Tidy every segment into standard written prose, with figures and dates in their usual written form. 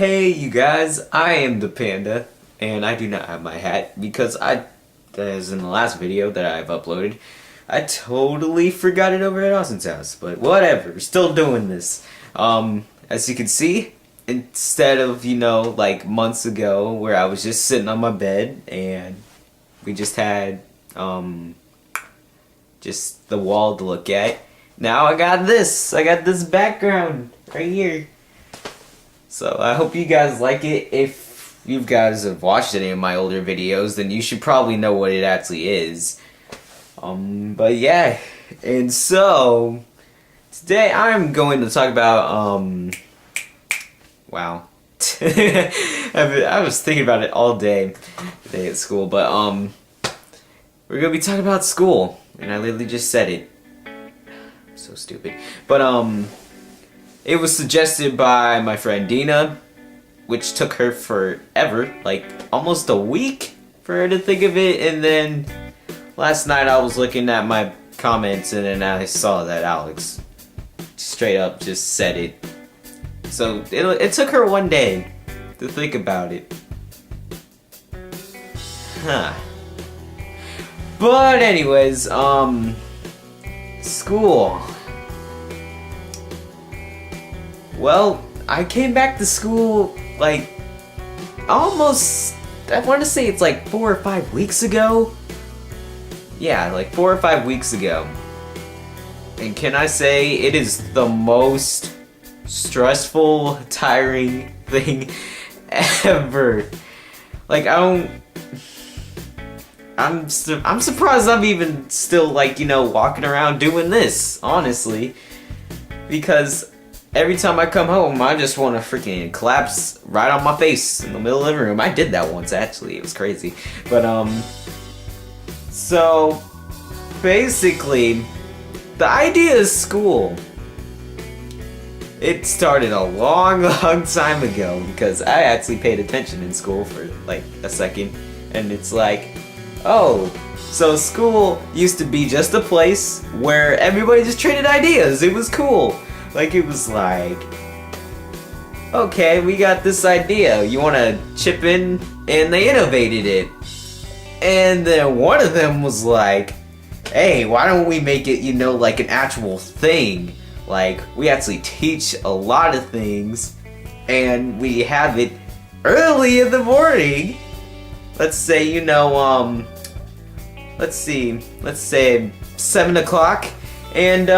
Hey you guys, I am the panda, and I do not have my hat because as in the last video that I've uploaded, I totally forgot it over at Austin's house, but whatever, we're still doing this. As you can see, instead of, like months ago where I was just sitting on my bed and we just had, just the wall to look at, now I got this background right here. So I hope you guys like it. If you guys have watched any of my older videos, then you should probably know what it actually is. But yeah, and so today I'm going to talk about wow. I was thinking about it all day today at school, but we're gonna be talking about school, and I literally just said it. I'm so stupid, but it was suggested by my friend Dina, which took her forever, like almost a week for her to think of it, and then last night I was looking at my comments and then I saw that Alex straight up just said it. So it took her one day to think about it. Huh. But anyways, school. Well, I came back to school, like, almost, I want to say it's like 4 or 5 weeks ago. Yeah, like 4 or 5 weeks ago. And can I say, it is the most stressful, tiring thing ever. Like, I'm surprised I'm even still, like, walking around doing this, honestly. Because every time I come home, I just want to freaking collapse right on my face in the middle of the living room. I did that once, actually. It was crazy. But, so, basically, the idea of school, it started a long, long time ago because I actually paid attention in school for, like, a second. And it's like, oh, so school used to be just a place where everybody just traded ideas. It was cool. Like, it was like, okay, we got this idea, you want to chip in? And they innovated it. And then one of them was like, hey, why don't we make it, like an actual thing? Like, we actually teach a lot of things, and we have it early in the morning. Let's say, let's say 7 o'clock, and,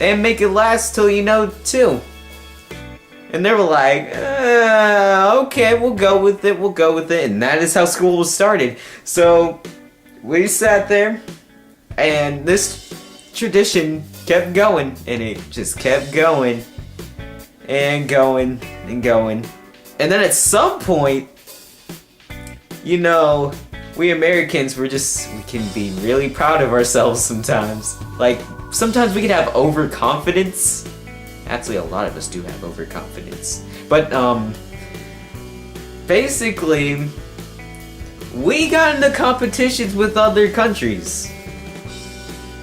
and make it last till 2. And they were like, okay, we'll go with it, and that is how school was started. So we sat there, and this tradition kept going, and it just kept going and going and going. And then at some point, we Americans, we can be really proud of ourselves sometimes. Like, sometimes we can have overconfidence. Actually, a lot of us do have overconfidence. But, basically, we got into competitions with other countries.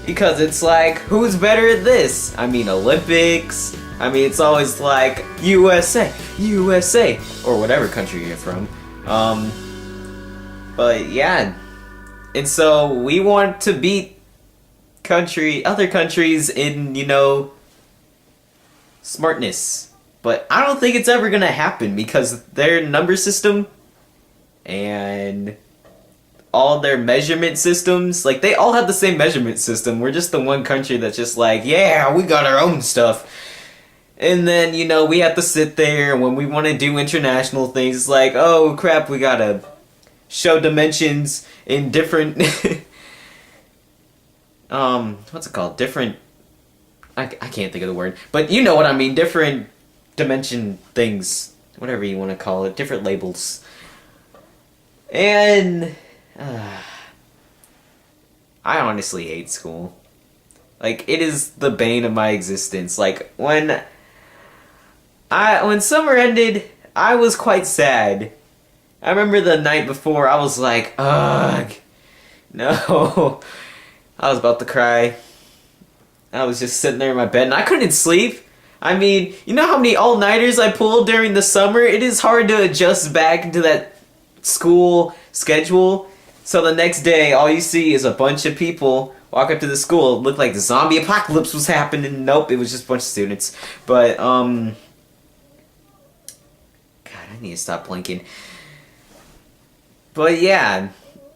Because it's like, who's better at this? I mean, Olympics. I mean, it's always like, USA, USA, or whatever country you're from. But yeah. And so, we want to beat other countries in, smartness. But I don't think it's ever gonna happen because their number system and all their measurement systems, like, they all have the same measurement system. We're just the one country that's just like, yeah, we got our own stuff. And then, we have to sit there when we want to do international things. It's like, oh crap, we gotta show dimensions in different what's it called? Different, I can't think of the word, but you know what I mean, different dimension things, whatever you want to call it, different labels. And I honestly hate school. Like, it is the bane of my existence. Like, when summer ended, I was quite sad. I remember the night before, I was like, ugh, no. I was about to cry. I was just sitting there in my bed, and I couldn't sleep. I mean, you know how many all-nighters I pulled during the summer? It is hard to adjust back into that school schedule. So the next day, all you see is a bunch of people walk up to the school. It looked like the zombie apocalypse was happening. Nope, it was just a bunch of students. But, God, I need to stop blinking. But yeah,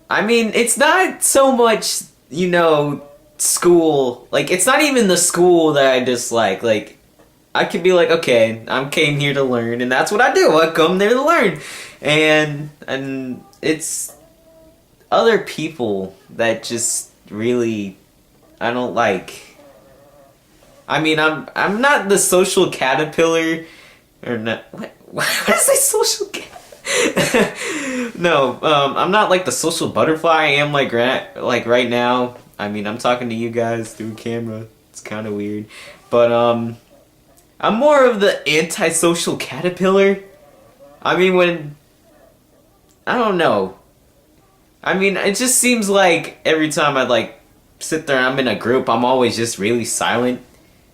I mean, it's not so much, you know, school. Like, it's not even the school that I dislike. Like, I could be like, okay, I came here to learn, and that's what I do. I come there to learn. And it's other people that just really I don't like. I mean, I'm not the social caterpillar, or not. What did I say? Social No, I'm not like the social butterfly I am like right now. I mean, I'm talking to you guys through camera. It's kind of weird, but I'm more of the antisocial caterpillar. I mean, I don't know. I mean, it just seems like every time I like sit there and I'm in a group, I'm always just really silent,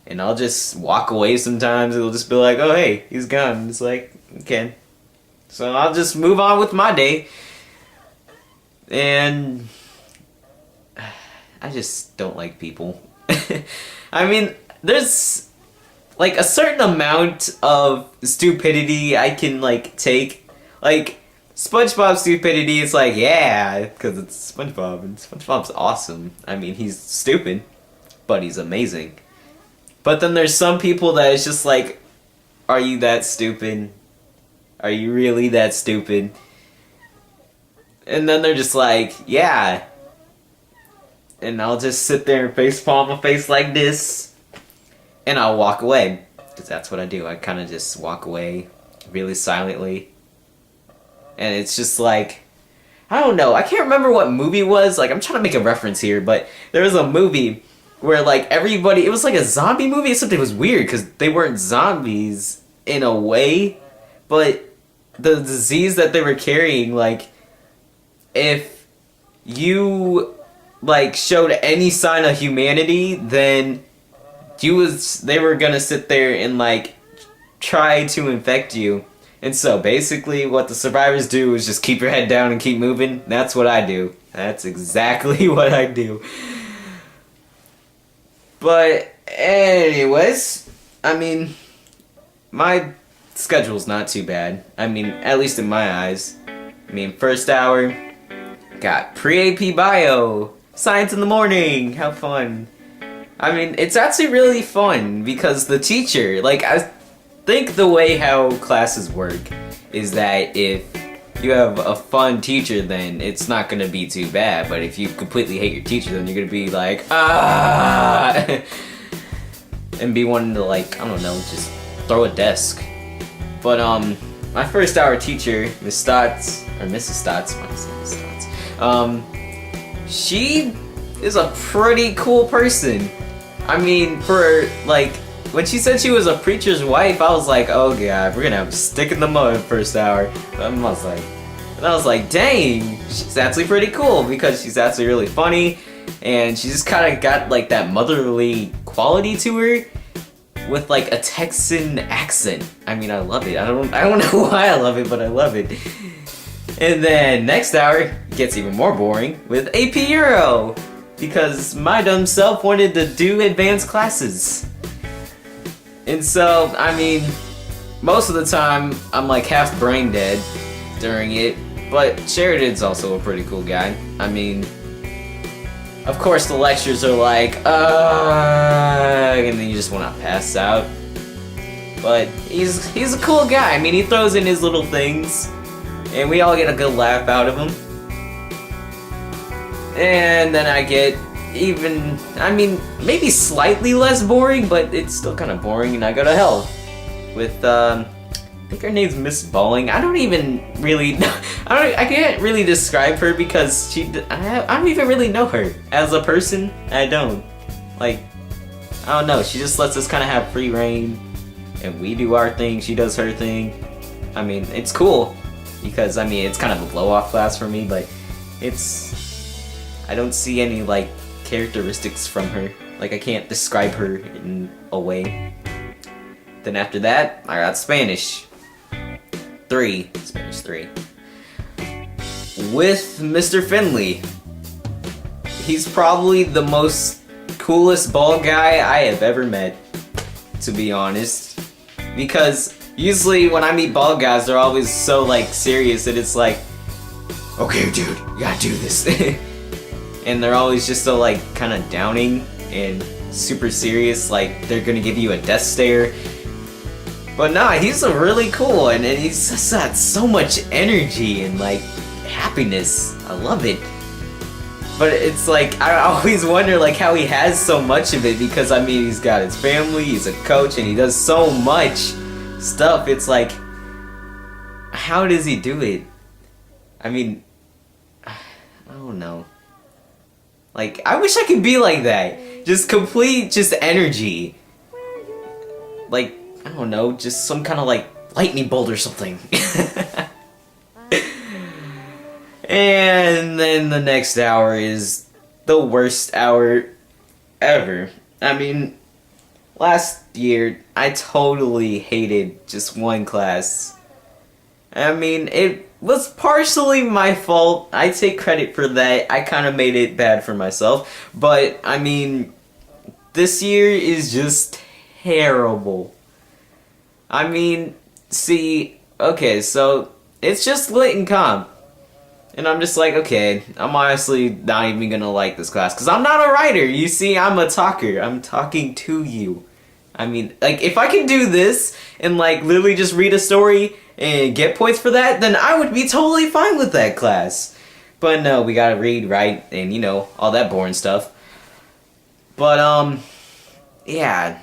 and I'll just walk away sometimes. It'll just be like, oh hey, he's gone. It's like, okay. So I'll just move on with my day. And I just don't like people. I mean, there's like a certain amount of stupidity I can like take. Like SpongeBob stupidity is like, yeah, because it's SpongeBob, and SpongeBob's awesome. I mean, he's stupid, but he's amazing. But then there's some people that it's just like, are you that stupid? Are you really that stupid? And then they're just like, yeah. And I'll just sit there and facepalm my face like this, and I'll walk away. Because that's what I do. I kind of just walk away really silently. And it's just like, I don't know. I can't remember what movie it was. Like, I'm trying to make a reference here, but there was a movie where, like, everybody... It was like a zombie movie, except it was weird, because they weren't zombies in a way, but the disease that they were carrying, like, if you, like, showed any sign of humanity, then they were gonna sit there and, like, try to infect you. And so, basically, what the survivors do is just keep your head down and keep moving. That's what I do. That's exactly what I do. But, anyways, I mean, my schedule's not too bad. I mean, at least in my eyes. I mean, first hour, got pre-AP Bio, science in the morning, how fun. I mean, it's actually really fun because the teacher, like, I think the way how classes work is that if you have a fun teacher, then it's not gonna be too bad. But if you completely hate your teacher, then you're gonna be like, ah, and be wanting to, like, I don't know, just throw a desk. But my first hour teacher, Miss Stotts, or Mrs. Stotts, why did I say Miss Stotts? She is a pretty cool person. I mean, for like, when she said she was a preacher's wife, I was like, oh god, we're gonna have to stick in the mud first hour. I was like, dang, she's actually pretty cool because she's actually really funny, and she just kind of got like that motherly quality to her with like a Texan accent. I mean, I love it. I don't know why I love it, but I love it. And then next hour gets even more boring with AP Euro because my dumb self wanted to do advanced classes. And so, I mean, most of the time, I'm like half brain dead during it, but Sheridan's also a pretty cool guy. I mean, of course the lectures are like, and then you just want to pass out. But he's a cool guy. I mean, he throws in his little things, and we all get a good laugh out of him. And then I get even, I mean, maybe slightly less boring, but it's still kind of boring, and I go to hell with, I think her name's Miss Bowling. I don't even really know, I can't really describe her because I don't even really know her as a person. I don't. Like, I don't know, she just lets us kind of have free reign, and we do our thing, she does her thing. I mean, it's cool, because, I mean, it's kind of a blow-off class for me, but I don't see any, like, characteristics from her. Like, I can't describe her in a way. Then after that, I got Spanish 3. Spanish 3. With Mr. Finley. He's probably the most coolest bald guy I have ever met, to be honest. Because usually when I meet bald guys, they're always so like serious that it's like, okay dude, you gotta do this. And they're always just so like kind of downing and super serious, like they're gonna give you a death stare. But nah, he's a really cool and he's just got so much energy and like happiness. I love it. But it's like, I always wonder like how he has so much of it, because I mean he's got his family, he's a coach, and he does so much stuff. It's like, how does he do it? I mean, I don't know. Like, I wish I could be like that. Just complete, just energy. Like, I don't know, just some kind of like lightning bolt or something. And then the next hour is the worst hour ever. I mean, last year I totally hated just one class. I mean, it was partially my fault. I take credit for that. I kind of made it bad for myself. But, I mean, this year is just terrible. I mean, see, okay, so it's just lit and comp. And I'm just like, okay, I'm honestly not even gonna like this class, because I'm not a writer, you see, I'm a talker. I'm talking to you. I mean, like, if I can do this, and like, literally just read a story, and get points for that, then I would be totally fine with that class. But no, we gotta read, write, and you know, all that boring stuff. But, yeah.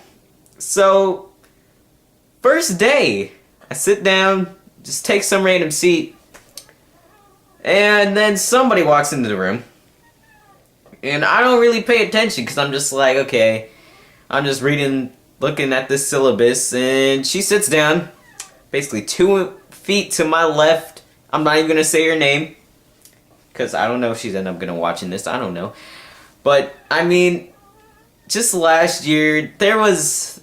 So, first day, I sit down, just take some random seat, and then somebody walks into the room, and I don't really pay attention because I'm just like, okay, I'm just reading, looking at this syllabus, and she sits down, basically 2 feet to my left. I'm not even going to say her name, because I don't know if she's end up going to watching this, I don't know. But, I mean, just last year, there was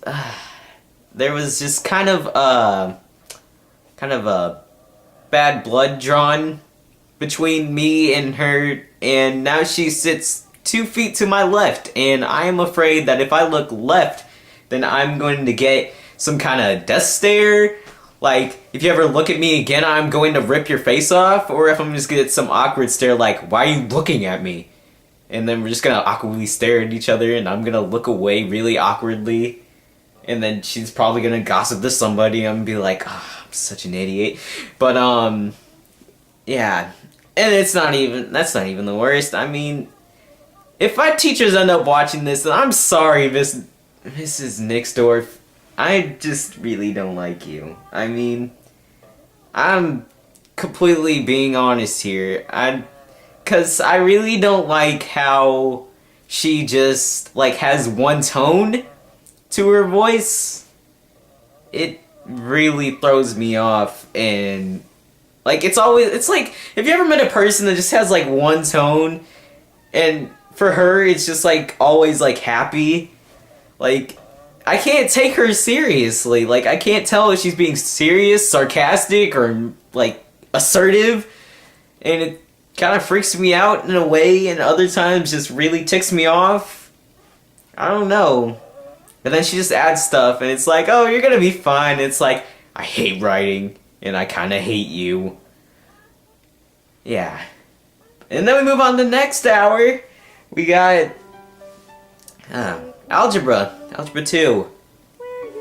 just kind of a bad blood drawn between me and her, and now she sits 2 feet to my left, and I am afraid that if I look left, then I'm going to get some kind of death stare. Like, if you ever look at me again, I'm going to rip your face off, or if I'm just gonna get some awkward stare like, why are you looking at me? And then we're just gonna awkwardly stare at each other, and I'm gonna look away really awkwardly, and then she's probably gonna gossip to somebody, and I'm gonna be like, oh, I'm such an idiot. But, yeah. And that's not even the worst. I mean, if my teachers end up watching this, then I'm sorry, Mrs. Nixdorf. I just really don't like you. I mean, I'm completely being honest here. Cause I really don't like how she just, like, has one tone to her voice. It really throws me off, and like, it's like, have you ever met a person that just has, like, one tone, and for her, it's just, like, always, like, happy? Like, I can't take her seriously. Like, I can't tell if she's being serious, sarcastic, or, like, assertive, and it kind of freaks me out in a way, and other times just really ticks me off. I don't know. And then she just adds stuff, and it's like, oh, you're gonna be fine. It's like, I hate writing, and I kind of hate you. Yeah. And then we move on to the next hour. We got Algebra 2.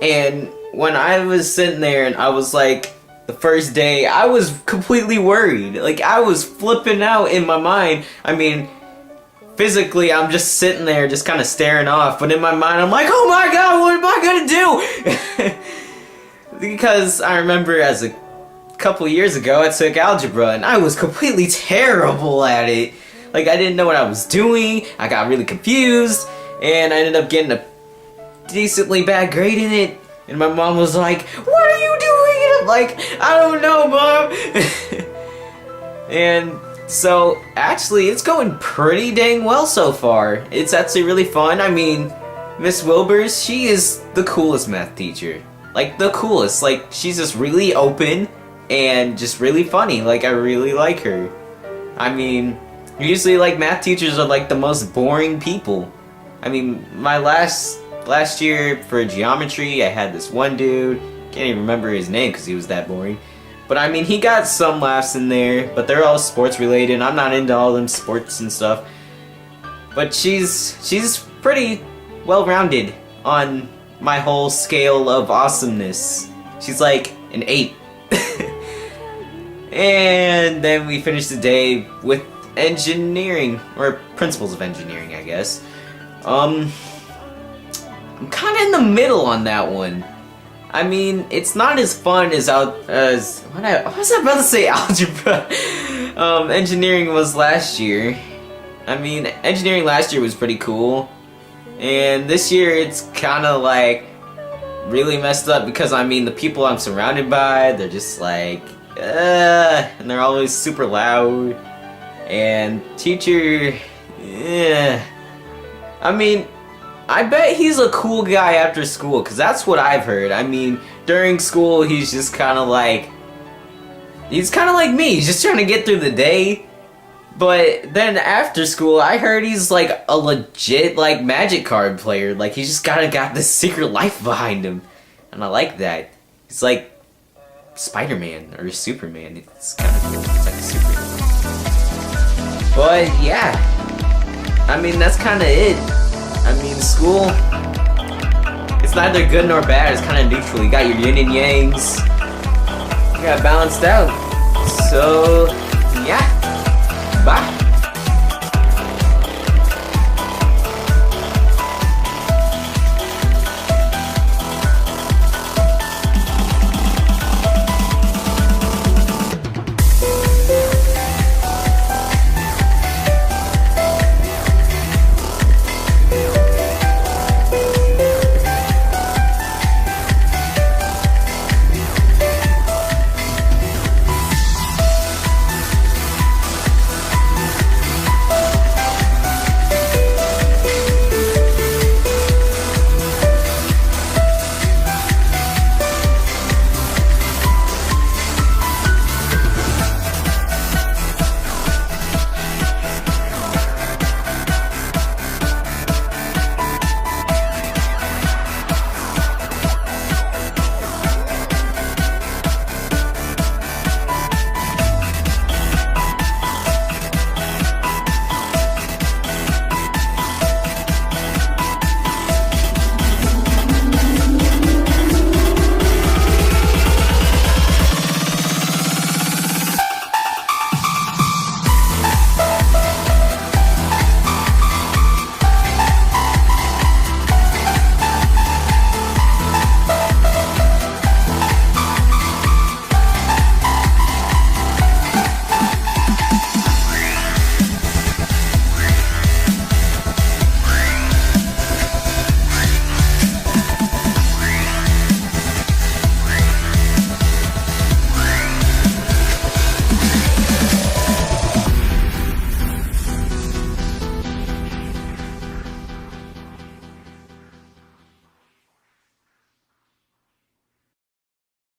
And when I was sitting there and I was like, the first day, I was completely worried. Like, I was flipping out in my mind. I mean, physically, I'm just sitting there just kind of staring off. But in my mind, I'm like, oh my god, what am I gonna do? Because I remember as a couple years ago, I took algebra, and I was completely terrible at it. Like, I didn't know what I was doing, I got really confused, and I ended up getting a decently bad grade in it, and my mom was like, what are you doing? And I'm like, I don't know, Mom. And so, actually, it's going pretty dang well so far. It's actually really fun. I mean, Miss Wilbers, she is the coolest math teacher. like the coolest. Like she's just really open and just really funny. Like I really like her. I mean, usually like math teachers are like the most boring people. I mean, my last year for geometry, I had this one dude. Can't even remember his name because he was that boring. But I mean, he got some laughs in there, but they're all sports related. I'm not into all them sports and stuff. But she's pretty well-rounded on my whole scale of awesomeness. She's like an 8. And then we finished the day with engineering, or principles of engineering, I guess. I'm kind of in the middle on that one. I mean, it's not as fun as I was about to say algebra. Engineering was last year. I mean, engineering last year was pretty cool, and this year it's kind of like really messed up because I mean the people I'm surrounded by, they're just like, and they're always super loud, and teacher, I mean, I bet he's a cool guy after school, because that's what I've heard. I mean, during school, he's just kind of like me. He's just trying to get through the day. But then after school, I heard he's like a legit like magic card player. Like he's just got this secret life behind him. And I like that. It's like Spider-Man or Superman. It's kind of cool. It's like a superhero. But yeah. I mean, that's kind of it. I mean, school, it's neither good nor bad, it's kind of neutral. You got your yin and yangs, you got balanced out. So, yeah, bye.